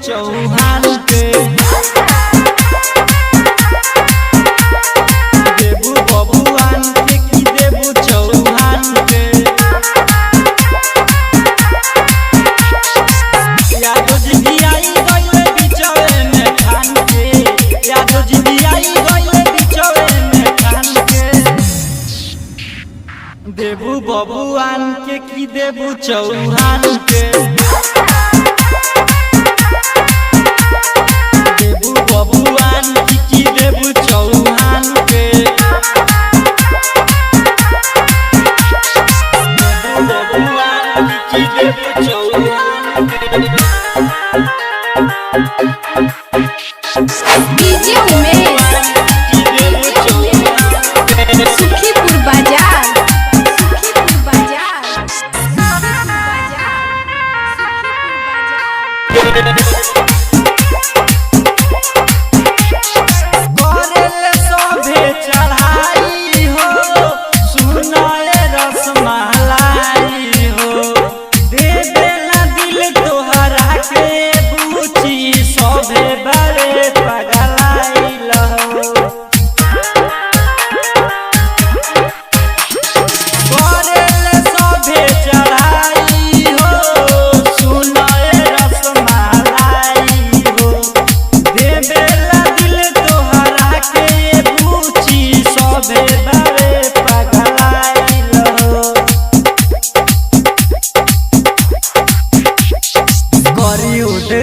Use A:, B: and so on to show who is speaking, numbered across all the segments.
A: चौहान के देबू बबुआन के की देबू चौहान के यादो जी आई गइले बिचवे में खान के यादो जी आई गइले बिचवे में खान के देबू बबुआन के की देबू चौहान के बबुआन की देबू चौहान के बबुआन की देबू चौहान
B: डीजे उमेश सुखीपुर बाजार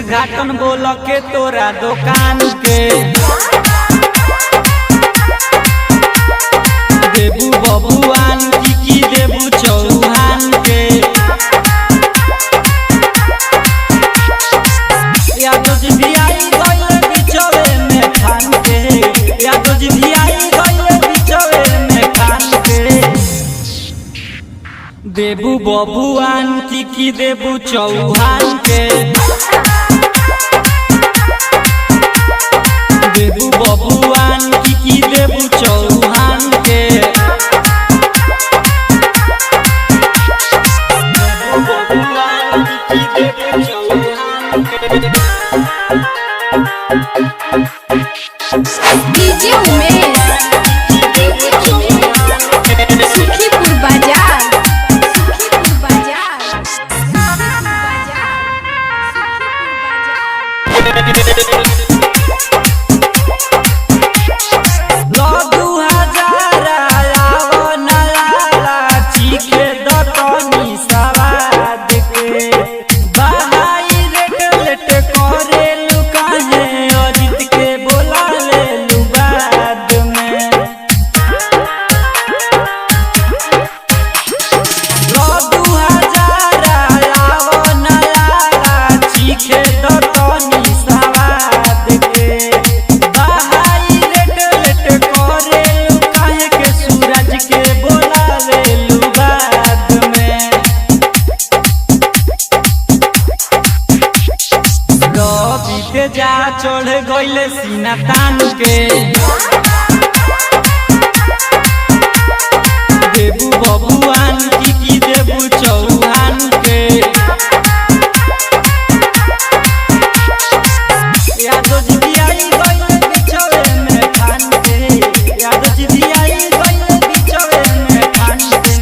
A: घाटन बोल के तोरा दुकान के देबू बबुआन की देबू चौहान के यादो जी आई गइले बिचवे में खान के यादो जी आई गइले बिचवे में खान के देबू बबुआन की देबू चौहान के देबू बबुआन की देबू चौहान के देबू बबुआन की देबू चौहान के
B: डीजे उमेश सुखीपुर बाजार
A: जा चढ़ गइले सीना तान के देबू बबुआन की देबू चौहान के यादो जी आई गइले बिचवे में खान के यादो जी आई गइले बिचवे में खान के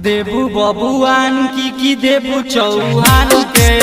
A: देबू बबुआन की देबू चौहान के